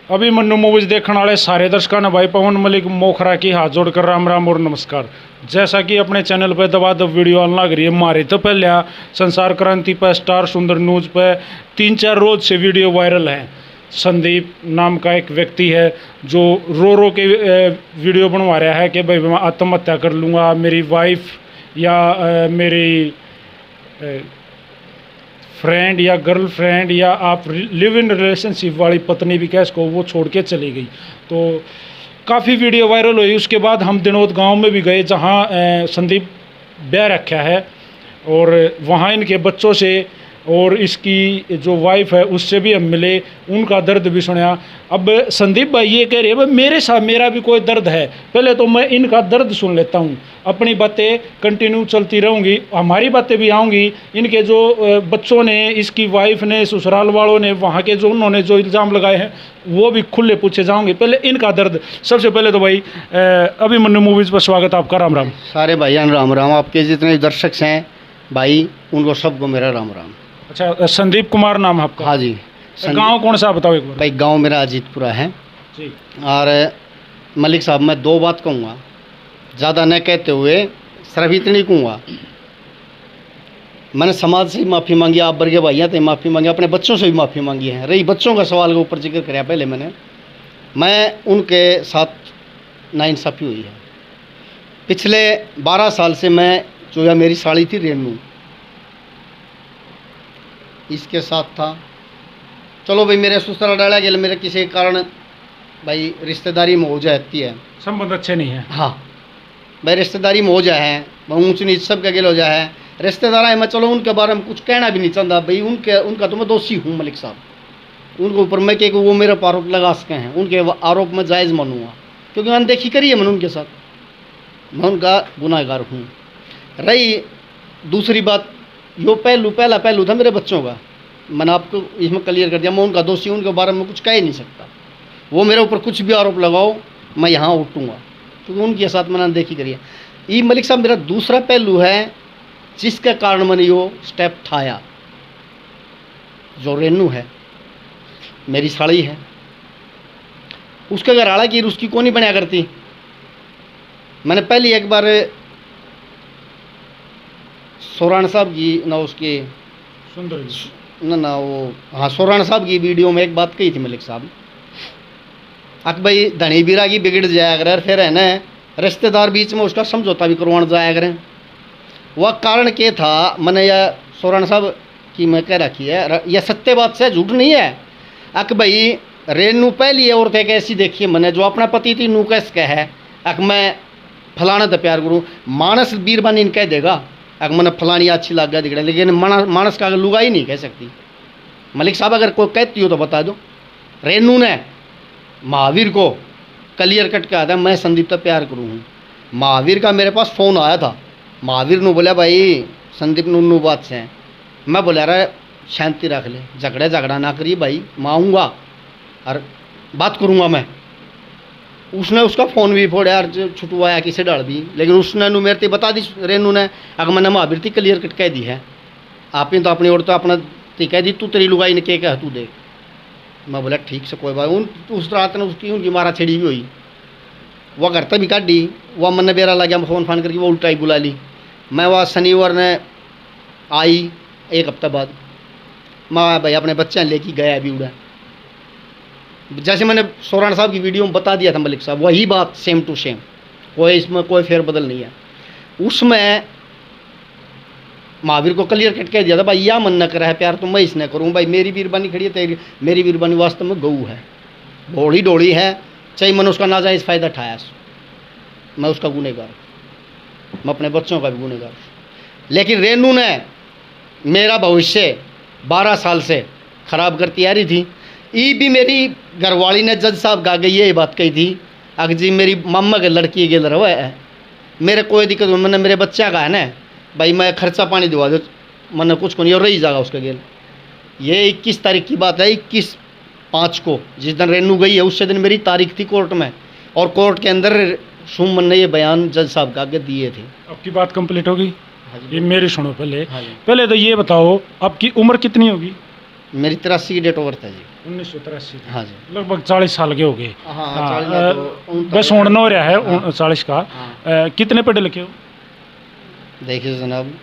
अभी मन्नू मूवीज देखने वाले सारे दर्शकों ने भाई पवन मलिक मोखरा की हाथ जोड़कर राम राम और नमस्कार। जैसा कि अपने चैनल पर दबा दब वीडियो ऑन लग रही है, मारे तो पहले संसार क्रांति पर, स्टार सुंदर न्यूज़ पर 3-4 रोज से वीडियो वायरल है। संदीप नाम का एक व्यक्ति है जो रो के वीडियो बनवा रहा है कि भाई मैं आत्महत्या कर लूँगा, मेरी वाइफ या मेरी फ्रेंड या गर्लफ्रेंड या आप लिव इन रिलेशनशिप वाली पत्नी भी कैस को वो छोड़ के चली गई। तो काफ़ी वीडियो वायरल हुई। उसके बाद हम दिनोद गांव में भी गए जहां संदीप ब्याह रखा है और वहां इनके बच्चों से और इसकी जो वाइफ है उससे भी हम मिले, उनका दर्द भी सुना। अब संदीप भाई ये कह रहे हैं मेरे साथ मेरा भी कोई दर्द है, पहले तो मैं इनका दर्द सुन लेता हूँ, अपनी बातें कंटिन्यू चलती रहूँगी, हमारी बातें भी आऊँगी। इनके जो बच्चों ने, इसकी वाइफ ने, ससुराल वालों ने, वहाँ के जो उन्होंने जो इल्ज़ाम लगाए हैं वो भी खुले पूछे जाऊँगे। पहले इनका दर्द। सबसे पहले तो भाई अभी मन्नू मूवीज़ पर स्वागत आपका। राम राम। सारे भाईजान राम राम। आपके जितने दर्शक हैं भाई उनको सबको मेरा राम राम। अच्छा, संदीप कुमार नाम है आपका? हाँ जी। गांव कौन सा बताओ एक बार। भाई गांव मेरा अजीतपुरा है जी। और मलिक साहब मैं 2 बात कहूँगा, ज़्यादा न कहते हुए सिर्फ इतनी कहूँगा, मैंने समाज से माफ़ी मांगी, आप वर्गीय भाइयों से माफ़ी मांगी, अपने बच्चों से भी माफ़ी मांगी है। रही बच्चों का सवाल के ऊपर जिक्र कराया पहले मैं उनके साथ नाइंसाफ़ी हुई है। पिछले 12 साल से मैं जो या मेरी साड़ी थी रेनू, इसके साथ था। चलो भाई मेरे ससुराल डाला गया, मेरे किसी कारण भाई रिश्तेदारी में हो जाती है, संबंध अच्छे नहीं है। हाँ भाई रिश्तेदारी में हो जाए, ऊँच नीच सब का गिल हो जाए, रिश्तेदार है। मैं चलो उनके बारे में कुछ कहना भी नहीं चाहता भाई, उनका तो मैं दोषी हूँ मलिक साहब। उनके ऊपर मैं कि वो मेरे पर आरोप लगा सके हैं, उनके आरोप में जायज़ मानूंगा क्योंकि अनदेखी करी है मैंने उनके साथ, मैं उनका गुनाहगार हूँ। रही दूसरी बात, यो पहला पहलू था मेरे बच्चों का, मैंने आपको इसमें क्लियर कर दिया। मैं उनका दोषी, उनके बारे में कुछ कह ही नहीं सकता। वो मेरे ऊपर कुछ भी आरोप लगाओ मैं यहाँ उठूँगा क्योंकि उनके साथ मैंने देखी करी है। ये मलिक साहब मेरा दूसरा पहलू है जिसके कारण मैंने यो स्टेप उठाया। जो रेनू है मेरी साड़ी है, उसके अगर आड़ा की उसकी कौन नहीं बनाया करती। मैंने पहले एक बार सोरान साहब की ना उसके सुंदर ना वो हाँ सोरान साहब की वीडियो में एक बात कही थी मलिक साहब, अक भाई धनी बीरा की बिगड़ जाया करे, फिर है ना रिश्तेदार बीच में उसका समझौता भी करवाना जाया करें। वह कारण क्या था, मैंने यह सोरान साहब की मैं कह रखी है, यह सत्य बात से झूठ नहीं है। अक भाई रेनू पहली औरत एक ऐसी देखी मैंने जो अपना पति थी नू कैस कह है, अक मैं फलाना तो प्यार करूँ, मानस बीरबानी इन कह देगा अगर मैंने फलानी अच्छी लग गया दिख रहा, लेकिन मानस का अगर लुगाई नहीं कह सकती। मलिक साहब अगर कोई कहती हो तो बता दो। रेनू ने महावीर को क्लियर कट के आता मैं संदीप तो प्यार करूँ हूँ। महावीर का मेरे पास फ़ोन आया था, महावीर ने बोला भाई संदीप नू बात से हैं। मैं बोला रहा शांति रख ले, झगड़ा ना करिए भाई, मैं आऊँगा और बात करूँगा मैं। उसने उसका फ़ोन भी फोड़ा यार, छुटवाया किसे डाल दी, लेकिन उसने नु मेरे बता दी रेनू ने, अगर मैंने महावीर थी क्लियर कट कह दी है, आप ही तो अपनी ओर तो अपना ती कह दी, तू तेरी लुगाई ने क्या कह तू देख। मैं बोला ठीक से कोई बात। उस रात ने उसकी उनकी मारा छेड़ी भी हुई, वह घर तक भी काट दी। वह मन बेरा लग गया, फ़ोन करके वो उल्टा ही बुला ली। मैं वह शनिवार ने आई 1 हफ्ता बाद, मैं भाई अपने बच्चे लेके गया अभी उड़ा, जैसे मैंने सोरान साहब की वीडियो में बता दिया था मलिक साहब, वही बात सेम टू सेम, कोई इसमें कोई फेरबदल नहीं है। उसमें महावीर को क्लियर कट कह दिया था भाई या मन न करा है प्यार तो मैं इसने करूँ भाई, मेरी बीरबानी खड़ी है तेरी, मेरी बीरबानी वास्तव में गऊ है, भोड़ी डोड़ी है, चाहे मैंने उसका नाजायज़ फ़ायदा उठाया, मैं उसका गुनहगार, मैं अपने बच्चों का भी गुनहगार। लेकिन रेनू ने मेरा भविष्य 12 साल से ख़राब करती आ रही थी। ये भी मेरी घरवाली ने जज साहब का गई ये बात कही थी, अगर जी मेरी मामा के लड़की गेल रहा है, मेरे कोई दिक्कत मैंने मेरे बच्चा का है ना भाई, मैं खर्चा पानी दिवा दो, मैंने कुछ को नहीं और रही जाएगा उसका गेल। ये 21 तारीख की बात है, 21/5 को जिस दिन रेनू गई है उससे दिन मेरी तारीख थी कोर्ट में, और कोर्ट के अंदर सुमन ने ये बयान जज साहब का आगे दिए थे। आपकी बात कंप्लीट होगी? ये मेरी सुनो पहले। हाँ पहले तो ये बताओ आपकी उम्र कितनी होगी? मेरी 83 की डेट ऑफ बर्थ है जी। 1983 हाँ जी। लगभग 40 साल के हो गए। हाँ, हाँ, 40 में तो बस होने हो रहा है हाँ। 40 का। हाँ। कितने पढ़े लिखे हो? देखिए जनाब,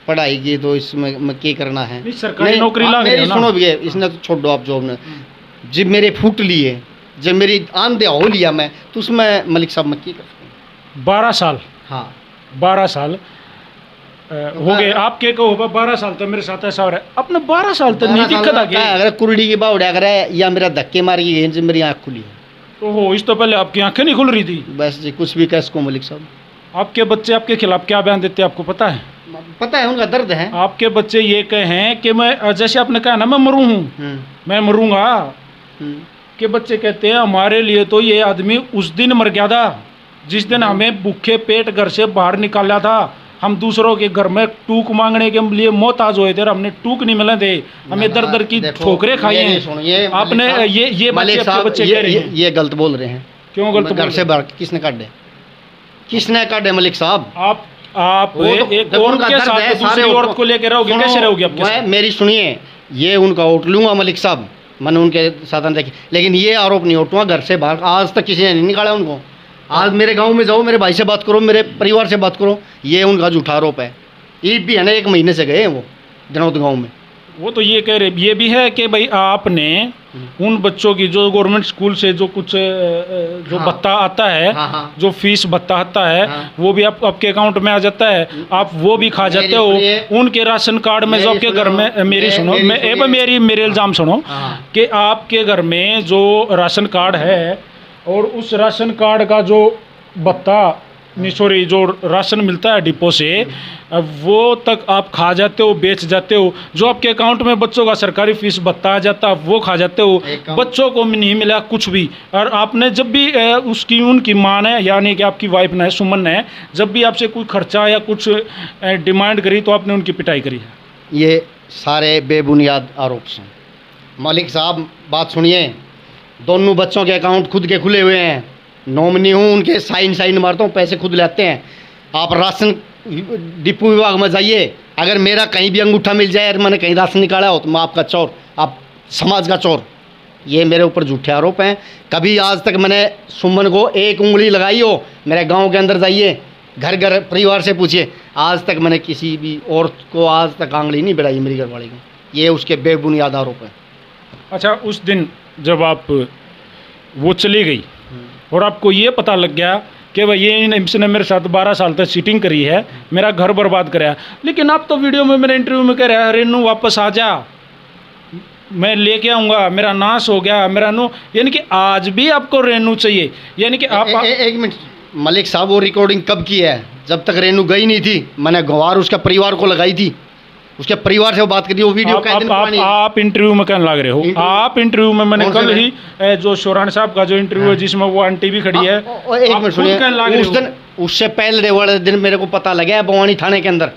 पढ़ाई की तो इसमें मैं क्या करना है। नहीं, सरकारी नौकरी लाग रही मेरी है ना। सुनो भैया, इसने तो छोड़ दो आप जॉब ने। जब मेरे फूट लिए, जब मेरी आंधे हो लिया मैं, तो उसमें मलिक साहब मैं क्या कर सकूँ। 12 साल। हाँ 12 साल हो गए आपके को होगा। 12 साल तो मेरे साथ ऐसा हो रहा है। अपने 12 साल तो नहीं दिक्कत आ गई। अगर कुरड़ी की बावड़ा अगर या मेरा धक्के मार गई जब मेरी आँख खुली है। तो हो, इस तो पहले आपकी आंखें नहीं खुल रही थी। बस जी कुछ भी कह सको मलिक साहब। आपके बच्चे आपके खिलाफ क्या बयान देते हैं आपको पता है? पता है, उनका दर्द है। आपके बच्चे ये कहें कि मैं, जैसे आपने कहा ना मैं मरूं हूँ, मैं मरूंगा, के बच्चे कहते हैं हमारे लिए तो ये आदमी उस दिन मर गया था जिस दिन हमें भूखे पेट घर से बाहर निकाला था। हम दूसरों के घर में टूक मांगने के लिए मोहताज हुए थे और हमने टूक नहीं मिले थे। हमें दर दर की ठोकरें खाई हैं। आपने ये बच्चे कह रहे हैं। ये गलत बोल रहे हैं। क्यों गलत? घर से बाहर किसने काटे? किसने काटे मलिक साहब? आप एक औरत के साथ दूसरी औरत को लेकर रहोगे, कैसे रहोगे आपके साथ? मेरी सुनिए, ये उनका उठ लूंगा मलिक साहब, मैंने उनके साथ देखी, लेकिन ये आरोप नहीं उठूंगा घर से बाहर। आज तक किसी ने नहीं निकाला उनको। आज मेरे गांव में जाओ, मेरे भाई से बात करो, मेरे परिवार से बात करो, ये उनका झूठा आरोप है। ईद भी है ना, 1 महीने से गए हैं वो जनौद गाँव में। वो तो ये कह रहे, ये भी है कि भाई आपने उन बच्चों की जो गवर्नमेंट स्कूल से जो कुछ जो हाँ। भत्ता आता है, हाँ। जो फीस भत्ता आता है, हाँ। वो भी आपके अकाउंट में आ जाता है, आप वो भी खा जाते हो। उनके राशन कार्ड में जो आपके घर में, मेरी सुनो, मेरे इल्ज़ाम सुनो कि आपके घर में जो राशन कार्ड है और उस राशन कार्ड का जो भत्ता सॉरी जो राशन मिलता है डिपो से, वो तक आप खा जाते हो, बेच जाते हो। जो आपके अकाउंट में बच्चों का सरकारी फीस भत्ता आ जाता है वो खा जाते हो। बच्चों को नहीं मिला कुछ भी। और आपने जब भी उसकी उनकी माँ ने, यानी कि आपकी वाइफ ने, सुमन ने, जब भी आपसे कोई खर्चा या कुछ डिमांड करी तो आपने उनकी पिटाई करी है। ये सारे बेबुनियाद आरोप हैं मलिक साहब। बात सुनिए, दोनों बच्चों के अकाउंट खुद के खुले हुए हैं, नॉमिनी हूँ, उनके साइन मारता हूँ, पैसे खुद लेते हैं। आप राशन डिपो विभाग में जाइए, अगर मेरा कहीं भी अंगूठा मिल जाए, मैंने कहीं राशन निकाला हो, तो मैं आपका चोर, आप समाज का चोर। ये मेरे ऊपर झूठे आरोप हैं। कभी आज तक मैंने सुमन को 1 उंगली लगाई हो? मेरे गांव के अंदर जाइए, घर घर परिवार से पूछिए, आज तक मैंने किसी भी औरत को आज तक आंगली नहीं बढ़ाई मेरी घरवाली को। ये उसके बेबुनियाद आरोप हैं। अच्छा, उस दिन जब आप वो चली गई और आपको ये पता लग गया कि भाई ये इसने मेरे साथ 12 साल तक चीटिंग करी है, मेरा घर बर्बाद कराया, लेकिन आप तो वीडियो में, मेरे इंटरव्यू में कह रहे हैं रेनू वापस आ जा, मैं लेके आऊँगा, मेरा नाश हो गया, मेरा नो, यानी कि आज भी आपको रेनू चाहिए। यानी कि आप एक मिनट मलिक साहब, वो रिकॉर्डिंग कब की है? जब तक रेनू गई नहीं थी, मैंने गुहार उसका परिवार को लगाई थी, उसके परिवार से वो बात करी। वो वीडियो आप इंटरव्यू में कहने लग रहे हो। आप इंटरव्यू में, मैंने कल ही जो शोरान साहब का जो इंटरव्यू है जिसमें वो आंटी भी खड़ी है, एक मिनट सुनिए, उस दिन, उससे पहले वाले दिन मेरे को पता लगा बवानी थाने के अंदर।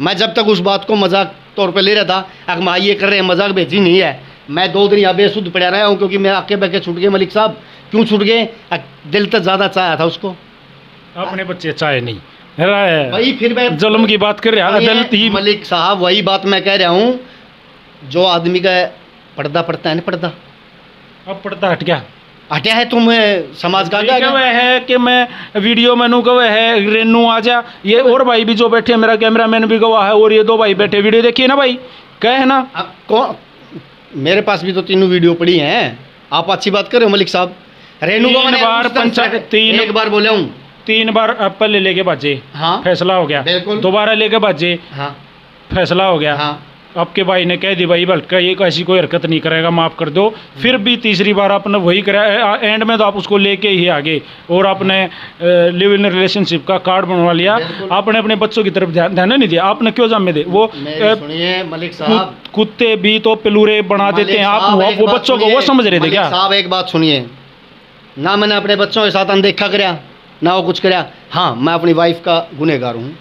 मैं जब तक उस बात को मजाक तौर पे ले रहा था, अगर मैं ये कर रहे हैं, मजाक भेजी नहीं है। मैं 2 दिन यहाँ बेसुध पड़ा रहा हूँ क्योंकि मैं आके बहके छूट गए मलिक साहब। क्यों छूट गए? दिल तक ज़्यादा चाहा था उसको। अपने बच्चे चाहे नहीं, वही फिर मैं जुल्म की बात कर रहा है मलिक साहब, वही बात मैं कह रहा हूँ। जो आदमी का पर्दा पड़ता है ना, पर्दा अब पर्दा हट गया, हटा है, तुम समाज का क्या है कि मैं वीडियो मेनू गवा है, रेनू आ जा, ये और भाई भी जो बैठे, मेरा कैमरामैन भी गवा है, और ये 2 भाई बैठे, वीडियो देखिए ना भाई, क्या है ना। अब कौन, मेरे पास भी तो 3 वीडियो पड़ी हैं। आप अच्छी बात कर रहे हो मलिक साहब। रेनू को मैंने एक बार बोला हूँ, 3 बार एप्पल लेके बाजे। हाँ, फैसला हो गया। दोबारा लेके बाजे। हाँ, फैसला हो गया। हाँ, आपके भाई ने कह दी भाई बल्कि ये ऐसी कोई हरकत नहीं करेगा, माफ़ कर दो। फिर भी तीसरी बार आपने वही करा, एंड में तो आप उसको लेके ही आगे, और आपने लिव इन रिलेशनशिप का कार्ड बनवा लिया। आपने अपने बच्चों की तरफ ध्यान नहीं दिया। आपने क्यों जामे दे? वो सुनिए मलिक साहब, कुत्ते भी तो पिलूरे बना देते हैं। आप वो बच्चों को वो समझ रहे थे क्या? साहब एक बात सुनिए, ना मैंने अपने बच्चों के साथ अनदेखा कराया, ना वो कुछ कराया। हाँ, मैं अपनी वाइफ का गुनहगार हूँ।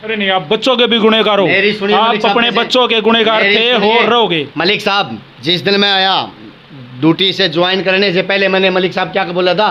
अरे नहीं, आप बच्चों के भी गुनहगार हो। आप अपने बच्चों के गुनहगार थे, हो रहोगे। मलिक साहब, जिस दिन मैं आया ड्यूटी से ज्वाइन करने से पहले, मैंने मलिक साहब क्या बोला था?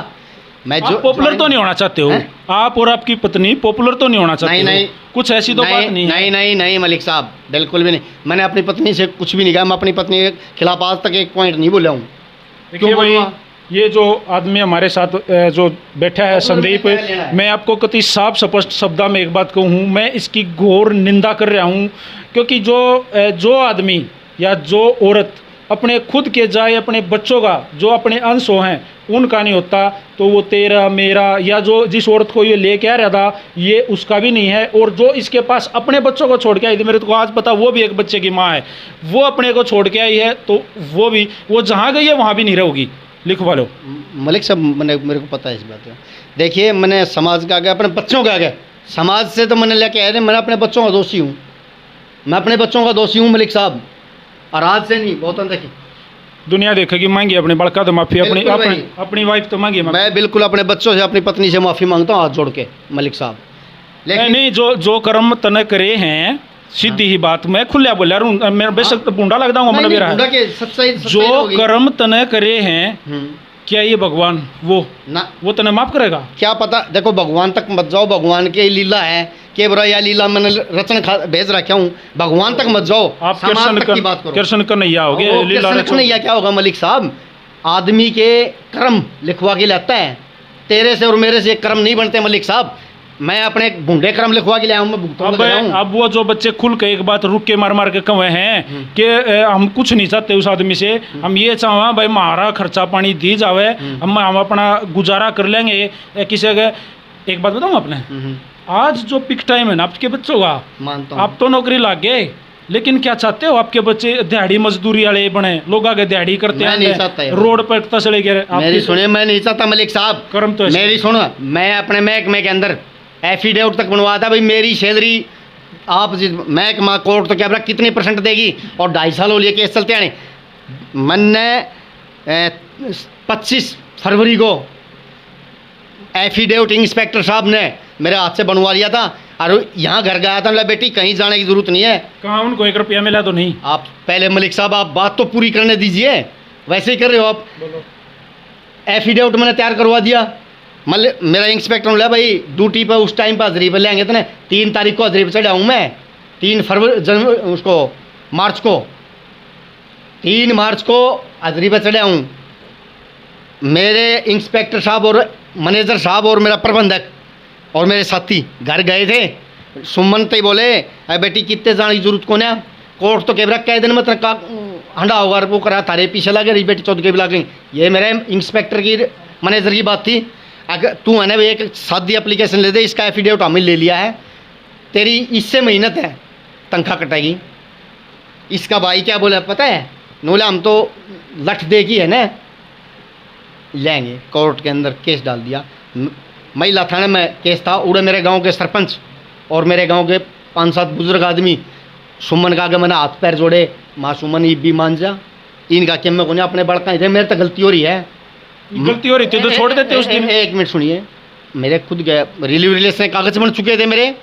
मैं आप पॉपुलर तो नहीं होना चाहते हो? हैं? आप और आपकी पत्नी पॉपुलर तो नहीं होना चाहते नहीं, हो? नहीं। कुछ ऐसी तो बात नहीं है। नहीं नहीं नहीं मलिक साहब, बिल्कुल भी नहीं। मैंने अपनी पत्नी से कुछ भी नहीं कहा, मैं अपनी पत्नी के खिलाफ आज तक एक पॉइंट नहीं बोला हूँ। देखिए क्यों भाई, बोलूँगा? ये जो आदमी हमारे साथ जो बैठा है संदीप, क्या लेना है? मैं आपको कति साफ स्पष्ट शब्दों में एक बात कहूँ, मैं इसकी घोर निंदा कर रहा हूँ। क्योंकि जो आदमी या जो औरत अपने खुद के जाए अपने बच्चों का जो अपने अंश हो हैं उनका नहीं होता, तो वो तेरा मेरा या जो जिस औरत को ये लेके आ रहा था ये उसका भी नहीं है। और जो इसके पास अपने बच्चों को छोड़ के आई थी, मेरे को आज पता, वो भी एक बच्चे की माँ है, वो अपने को छोड़ के आई है, तो वो जहाँ गई है वहाँ भी नहीं रहोगी, लिखवा लो। मलिक साहब मेरे को पता है इस बात का। देखिए, मैंने समाज का आगे अपने बच्चों का आगे, समाज से तो मैंने लेके आया, मैं अपने बच्चों का दोषी हूँ, मैं अपने बच्चों का दोषी हूँ मलिक साहब, और आज से नहीं, बहुत देखिए दुनिया देखेगी, मांगी अपने बड़का तो माफ़ी, अपनी बिल्कुल अपनी भाई। अपनी वाइफ तो मांगी माफ़ी। मैं बिल्कुल अपने बच्चों से, अपनी पत्नी से माफ़ी मांगता हूँ हाथ जोड़ के मलिक साहब। नहीं नहीं, जो कर्म तने करे हैं, सीधी ही बात, मैं खुला बोल रहा हूँ, मैं बेशक बूढ़ा लगता हूँ, मन भी रहा है। सच्चाई जो कर्म तने करे हैं, क्या ये भगवान वो तने माफ करेगा? क्या पता, देखो भगवान तक मत जाओ, भगवान की लीला है, के बुरा या लीला मैंने रचन भेज रखा हूँ, भगवान तक मत जाओ, आप समाज तक की बात करो। कृष्ण कन्हैया हो गए, लीला कृष्ण कन्हैया क्या होगा मलिक साहब? आदमी के कर्म लिखवा के लाता है, तेरे से और मेरे से कर्म नहीं बनते मलिक साहब। मैं अपने भूडे कर्म लिखवा के लाया हूँ, मैं भुगतान। अब वो जो बच्चे खुल के एक बात रुक के मार मार के कहे हैं कि हम कुछ नहीं चाहते उस आदमी से, हम ये चाहें भाई हमारा खर्चा पानी दी जावे, हम अपना गुजारा कर लेंगे किसी का। एक बात बताऊँ आपने, आज जो पिक टाइम है ना आपके बच्चों का, मानता हूँ, आप तो नौकरी लग गए, लेकिन क्या चाहते हो आपके बच्चे दिहाड़ी मजदूरी वाले बने, लोग आगे दिहाड़ी करते हैं, रोड पर तसले गिरे। मेरी सुनिए, मैं नहीं चाहता मलिक साहब, कर्म तो मेरी सुनो, मैं अपने महकमे के अंदर एफिडेविट तक बनवाया था भाई, मेरी सैलरी आप महकमा कोर्ट तो क्या पता कितनी % देगी, और 2.5 साल हो लिए केस चलते आने। मैंने 25 फरवरी को एफिडेविट इंस्पेक्टर साहब ने मेरे हाथ से बनवा लिया था, और यहाँ घर गया था, बेटी कहीं जाने की जरूरत नहीं है। कहाँ उनको 1 रुपया मिला तो नहीं? आप पहले मलिक साहब आप बात तो पूरी करने दीजिए, वैसे ही कर रहे हो आप। एफिडेविट मैंने तैयार करवा दिया, मेरा इंस्पेक्टर बोला भाई ड्यूटी पर उस टाइम पर हाजरी पर लेंगे, तो 3 तारीख को हाजरी पर चढ़ा हूँ मैं, 3 मार्च को हाजरी पर चढ़ा हूँ। मेरे इंस्पेक्टर साहब और मैनेजर साहब और मेरा प्रबंधक और मेरे साथी घर गए थे, सुमन तो बोले अरे बेटी कितने जाने की जरूरत कौन है, कोर्ट तो कह कई दिन में तनखा हंडा होगा, वो करा थारे पीछे लगे रही बेटी 14 के भी गई। ये मेरे इंस्पेक्टर की मैनेजर की बात थी। अगर तू है ना एक सादी एप्लीकेशन ले दे, इसका एफिडेविट हमने ले लिया है, तेरी इससे मेहनत है, तनख्वाह कटेगी। इसका भाई क्या बोला पता है, बोला हम तो लठ देगी है ना लेंगे। कोर्ट के अंदर केस डाल दिया, महिला थाने में केस था। उड़े मेरे गांव के सरपंच और मेरे गांव के 5-7 बुजुर्ग आदमी सुमन का आगे मैंने हाथ पैर जोड़े, माँ सुमन ये भी मान जा, इनका क्या मैं को अपने बड़का इधर मेरे तो गलती हो रही है, गलती हो रही थी तो छोड़ देते उस दिन। एक मिनट सुनिए, मेरे खुद गए रिलीव रिलेशन कागज बन चुके थे मेरे।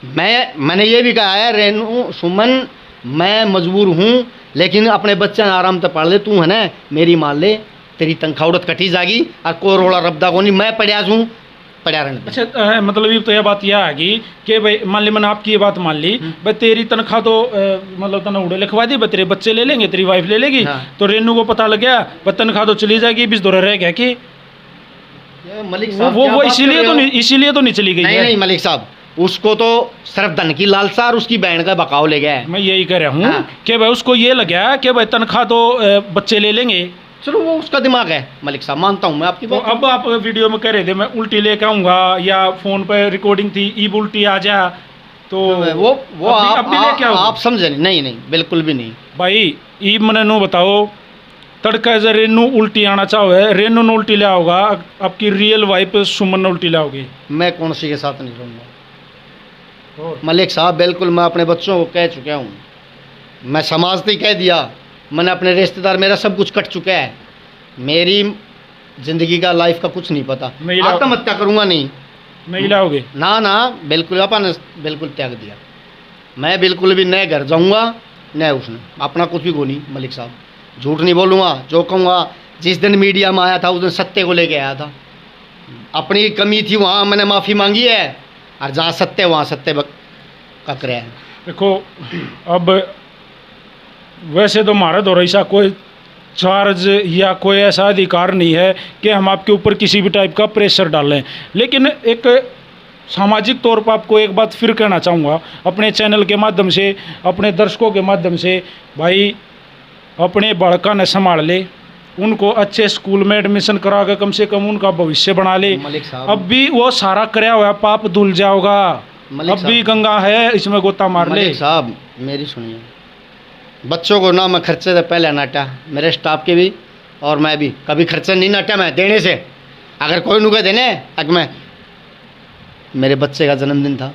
मैंने ये भी कहा है रेनू सुमन मैं मजबूर हूँ, लेकिन अपने बच्चे आराम से पढ़ ले, तू है ना मेरी मान ले, तेरी तनख्वाह उड़त कटी जाएगी और कोई रोड़ा रब्दा को नहीं, मैं पढ़ियाज हूँ पढ़ा रहने। अच्छा मतलब ये तो यह बात यह आएगी कि भाई मान ली मैंने आपकी ये बात मान ली, भाई तेरी तनख्वाह तो मतलब तने उड़े लिखवा दी, तेरे बच्चे ले लेंगे, तेरी वाइफ ले लेगी। हाँ। तो रेनू को पता लग गया भाई तनख्वाह तो चली जाएगी, बीस दौरा रह गया कि मलिक साहब वो इसीलिए तो नहीं चली गई। नहीं मलिक साहब, उसको तो सिर्फ धन की लालसा और उसकी बहन का बकाव ले गया है। मैं यही कह रहा हूँ। हाँ। कि भाई उसको ये लगा कि भाई तनख्वाह तो बच्चे ले लेंगे। चलो वो उसका दिमाग है मलिक साहब, मानता हूँ मैं आपकी बात। तो अब आप वीडियो में कह रहे थे मैं उल्टी लेके आऊँगा या फ़ोन पे रिकॉर्डिंग थी ईब उल्टी आ जा, तो वो आप समझे नहीं, बिल्कुल भी नहीं भाई। ईब मैंने नो बताओ तड़का से रेनू उल्टी आना चाहो है, रेनू ने उल्टी लिया होगा, आपकी रियल वाइफ सुमन ने उल्टी लिया होगी। मैं कौन सी के साथ नहीं रहूँगा मलिक साहब, बिल्कुल मैं अपने बच्चों को कह चुका हूँ, मैं समाज से कह दिया, मैंने अपने रिश्तेदार, मेरा सब कुछ कट चुका है, मेरी ज़िंदगी का लाइफ का कुछ नहीं पता। आत्महत्या करूँगा नहीं लाओगे ना, बिल्कुल अपन बिल्कुल त्याग दिया। मैं बिल्कुल भी नए घर जाऊँगा न उसने अपना कुछ भी को नहीं मलिक साहब, झूठ नहीं बोलूँगा, जो कहूँगा। जिस दिन मीडिया में आया था उस दिन सत्य को लेके आया था, अपनी कमी थी वहाँ मैंने माफ़ी मांगी है, और जहाँ सत्य वहाँ सत्य कक रहा है। देखो अब वैसे तो हमारा दौर ऐसा कोई चार्ज या कोई ऐसा अधिकार नहीं है कि हम आपके ऊपर किसी भी टाइप का प्रेशर डालें, लेकिन एक सामाजिक तौर पर आपको एक बात फिर कहना चाहूँगा अपने चैनल के माध्यम से, अपने दर्शकों के माध्यम से, भाई अपने बालका ने संभाल ले, उनको अच्छे स्कूल में एडमिशन करा के कम से कम उनका भविष्य बना ले। मलिक साहब, अब भी वो सारा करया हुआ पाप धुल जाओगा, मलिक अब भी गंगा है, इसमें गोता मार ले। मलिक साहब मेरी सुनिए, बच्चों को ना मैं खर्चे से पहले नाटा, मेरे स्टाफ के भी, और मैं भी कभी खर्चा नहीं नाटा मैं देने से। अगर कोई नुके देने अगर मैं, मेरे बच्चे का जन्मदिन था,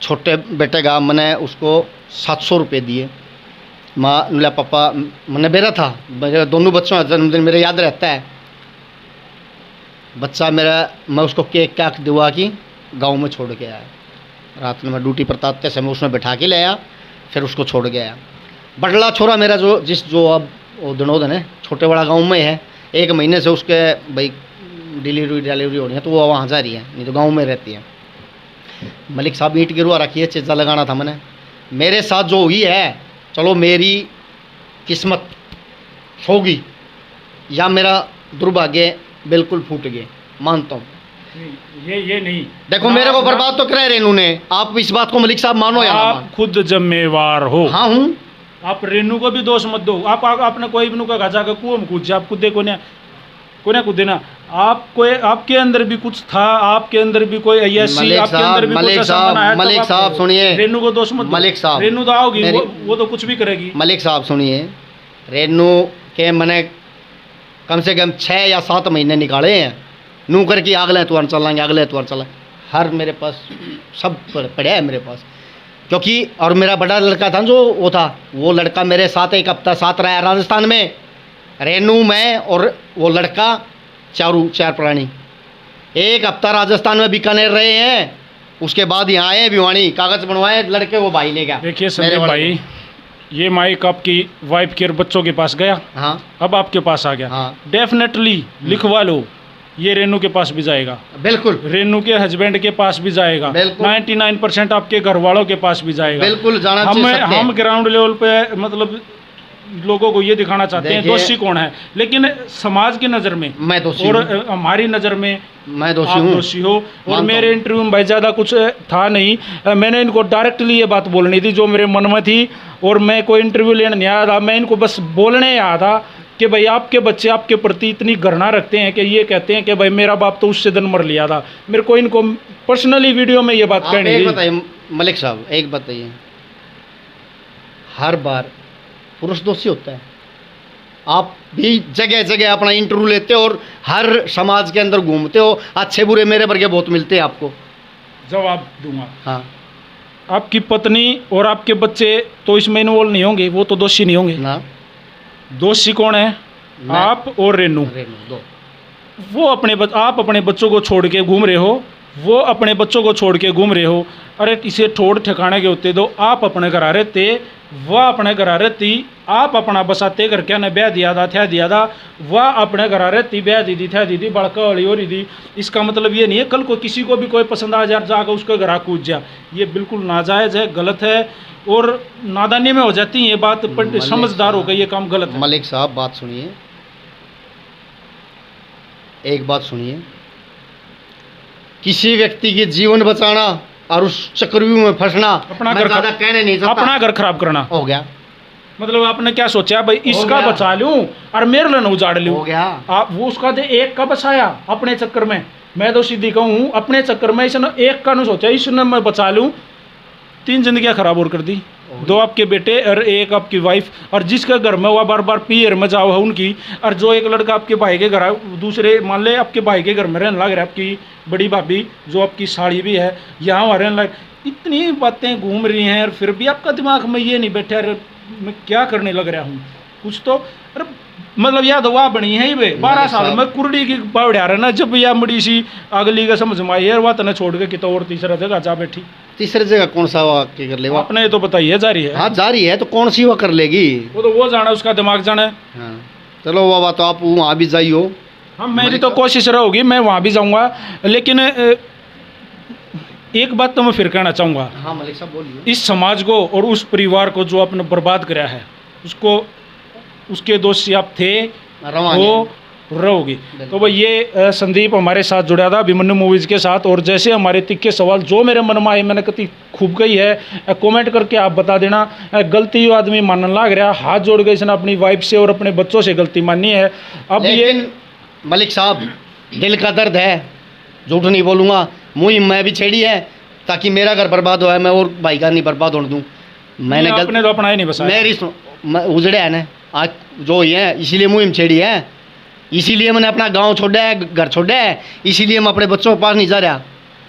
छोटे बेटे का मैंने उसको 700 रुपये दिए। माँ नुला पापा मैंने बेरा था, मेरे दोनों बच्चों का जन्मदिन मेरे याद रहता है। बच्चा मेरा, मैं उसको केक काक दिवा की गांव में छोड़ के आया। रात में मैं ड्यूटी पर था, तैसे मैं उसमें बैठा के ले आया, फिर उसको छोड़ के आया। बड़ला छोरा मेरा जो अब वो दिनोदन है, छोटे बड़ा गांव में है, 1 महीने से उसके भाई डिलीवरी हो रही है, तो वो वहाँ जा रही है, नहीं तो गांव में रहती है। मलिक साहब ईंट गिरवा रखी है, चीज़ा लगाना था मैंने। मेरे साथ जो हुई है, चलो मेरी किस्मत होगी या मेरा दुर्भाग्य बिल्कुल फूट गए, मानता हूँ। ये नहीं, देखो मेरे को बर्बाद तो करे रेनू ने, आप इस बात को मलिक साहब मानो या ना आप मानो। खुद जिम्मेवार हो। हाँ हूँ। आप रेनू को भी दोष मत दो। आपने कोई भी नुका गाजा का कुएं में कूद जा, आप कूदे को ना कूदे ना। आपके अंदर भी कुछ था, आपके अंदर भी कोई ऐसी, आपके अंदर भी कुछ ऐसा बनाया। मलिक साहब सुनिए, रेनू को दोष मत दो। मलिक साहब, रेनू तो आओगी, वो तो कुछ भी करेगी। मलिक साहब सुनिए, रेनू के मैंने कम से कम 6 या 7 महीने निकाले हैं। नू करके अगले एतवार चलेंगे, अगले एतवार चलेंगे, हर मेरे पास सब पड़ा है मेरे पास। क्योंकि और मेरा बड़ा लड़का था जो वो लड़का मेरे साथ 1 हफ्ता साथ रहा राजस्थान में। रेनू, मैं और वो लड़का, 4 प्राणी 1 हफ्ता राजस्थान में बीकानेर रहे हैं। उसके बाद यहाँ आए भिवानी, कागज बनवाए, लड़के को भाई ले गया। देखिए संदीप भाई, ये माइक आपकी वाइफ के बच्चों के पास गया, हाँ अब आपके पास आ गया। हाँ डेफिनेटली लिखवा लो, ये रेनू के पास भी जाएगा, बिल्कुल, रेनू के हस्बैंड के पास भी जाएगा, 99% आपके घर वालों के पास भी जाएगा। बिल्कुल जाना हम ग्राउंड लेवल पे मतलब लोगों को ये दिखाना चाहते हैं दोषी कौन है, लेकिन समाज की नज़र में मैं दोषी और हमारी नज़र में मैं दोषी आप हूँ। दोषी हो। और मेरे इंटरव्यू में भाई ज़्यादा कुछ था नहीं, मैंने इनको डायरेक्टली ये बात बोलनी थी जो मेरे मन में थी, और मैं कोई इंटरव्यू लेने नहीं आया था। मैं इनको बस बोलने आया था कि भाई आपके बच्चे आपके प्रति इतनी घृणा रखते हैं कि ये कहते हैं कि भाई मेरा बाप तो उससे दिन मर लिया था। मेरे को इनको पर्सनली वीडियो में ये बात कहनी थी। बताइए मलिक साहब, एक बताइए, हर बार पुरुष दोषी होता है? आप भी जगह जगह अपना इंटरव्यू लेते हो और हर समाज के अंदर घूमते हो, अच्छे बुरे मेरे वर्गे बहुत मिलते हैं आपको। जवाब दूंगा। हाँ, आपकी पत्नी और आपके बच्चे तो इसमें इन्वॉल्व नहीं होंगे, वो तो दोषी नहीं होंगे ना। दोषी कौन है? आप और रेनू। दो वो आप अपने बच्चों को छोड़ के घूम रहे हो, वो अपने बच्चों को छोड़ के घूम रहे हो। अरे किसे ठोड़ ठिकाने के होते दो, आप अपने घर आ रहे थे, वह अपने घर आ रही थी, आप अपना बसाते घर क्या ने ब्याह दिया था, थ्या दिया था, वह अपने घर आ रही थी, ब्याह दी थी, थ्या दी थी, बड़का वाली हो रही थी। इसका मतलब ये नहीं है कल को किसी को भी कोई पसंद आ जाए जाकर उसके घर आ कूद जा। ये बिल्कुल नाजायज़ है, गलत है, और नादानी में हो जाती है ये बात, पर समझदार होकर ये काम गलत है। मलिक साहब बात सुनिए, एक बात सुनिए, किसी व्यक्ति के जीवन बचाना और उस चक्रव्यूह में फंसना, अपना मैं घर ज़्यादा कहने नहीं सकता। अपना घर खराब करना हो गया। मतलब आपने क्या सोचा भाई इसका गया। बचा लूं और मेरे लिए न उजाड़ लूं। हो गया। आप वो उसका दे एक का बचाया अपने चक्कर में, मैं तो सीधी कहूँ अपने चक्कर में इसने एक का न सोचा, इसने मैं बचा लूं, 3 जिंदगियां खराब और कर दी। 2 आपके बेटे और 1 आपकी वाइफ, और जिसका घर में वह बार बार पीर में जाओ है उनकी, और जो एक लड़का आपके भाई के घर, दूसरे मान ले आपके भाई के घर में रहने लग रहा है, आपकी बड़ी भाभी जो आपकी साड़ी भी है यहाँ वहाँ रहने लग, इतनी बातें घूम रही हैं और फिर भी आपका दिमाग में ये नहीं बैठा अरे मैं क्या करने लग रहा हूँ कुछ तो। अरे मतलब याद वाह बनी है ये 12 साल में कुर्डी की बावड़ा रहा ना, जब या मड़ी सी अगली का समझ में आई है वह तना छोड़ के कितना और तीसरा जगह जा बैठी। तीसरी जगह कौन सा वाक्य कर लेगा? आपने तो बताइए जारी है। हाँ जारी है तो कौन सी वो कर लेगी? वो तो वो जाना, उसका दिमाग जाना है। हाँ चलो वो बात, तो आप वहाँ भी जाइयो, हाँ, मेरी तो कोशिश रहेगी, मैं वहाँ भी जाऊँगा, लेकिन एक बात तो मैं फिर कहना चाहूँगा, हाँ मलिक साहब बोलिए। इस समाज को और उस परिवार को जो आपने बर्बाद कराया है, उसको उसके दोषी आप थे, वो रहोगी। तो भाई ये संदीप हमारे साथ जुड़ा था अभिमन्यु मूवीज़ के साथ, और जैसे हमारे तिक्के सवाल जो मेरे मन में आए, मैंने कति खूब कही है, कमेंट करके आप बता देना। गलती वो आदमी मानने लग रहा, हाथ जोड़ गए, इसने अपनी वाइफ से और अपने बच्चों से गलती मानी है। अब ये मलिक साहब दिल का दर्द है, झूठ नहीं बोलूँगा, मुहिम मैं भी छेड़ी है ताकि मेरा घर बर्बाद हुआ है, मैं और भाई का नहीं बर्बाद होने दूँ। मैंने अपने तो अपना ही नहीं बसाया, मेरी उजड़े है ना आज जो ही है, इसीलिए मुहिम छेड़ी है, इसीलिए मैंने अपना गांव छोड़ा है, घर छोड़ा है, इसीलिए मैं अपने बच्चों के पास नहीं जा रहा।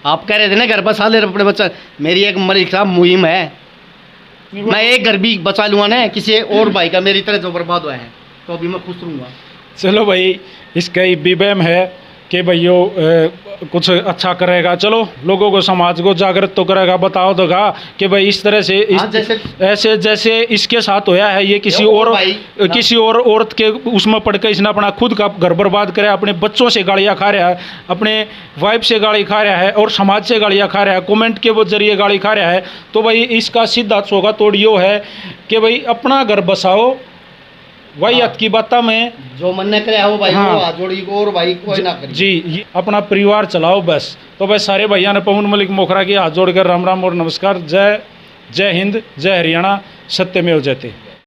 आप कह रहे थे ना घर पर साले अपने बच्चा, मेरी एक मलिक साहब मुहिम है, मैं एक घर भी बचा लूँगा ना किसी और भाई का मेरी तरह जो बर्बाद हुआ है, तो अभी मैं खुश रहूँगा। चलो भाई, इसका ही बीबेम है कि भाइयों कुछ अच्छा करेगा, चलो लोगों को, समाज को जागृत तो करेगा, बताओ दोगा कि भाई इस तरह से ऐसे जैसे इसके साथ होया है, ये किसी और औरत के उसमें पड़ के इसने अपना खुद का घर बर्बाद कराया, अपने बच्चों से गालियाँ खा रहा है, अपने वाइफ से गाली खा रहा है और समाज से गालियाँ खा रहा है, कमेंट के वो जरिए गाली खा रहा है। तो भाई इसका सीधा सोगा तोड़ यो है कि भाई अपना घर बसाओ, वही हाँ। की बात में जो मन न करे वो भाई हाँ। वो हाथ जोड़ी को और भाई कोई ना करे जी, अपना परिवार चलाओ बस। तो भाई सारे भैया ने पवन मलिक मोखरा के हाथ जोड़कर राम राम और नमस्कार। जय हिंद, जय हरियाणा, सत्यमेव जयते।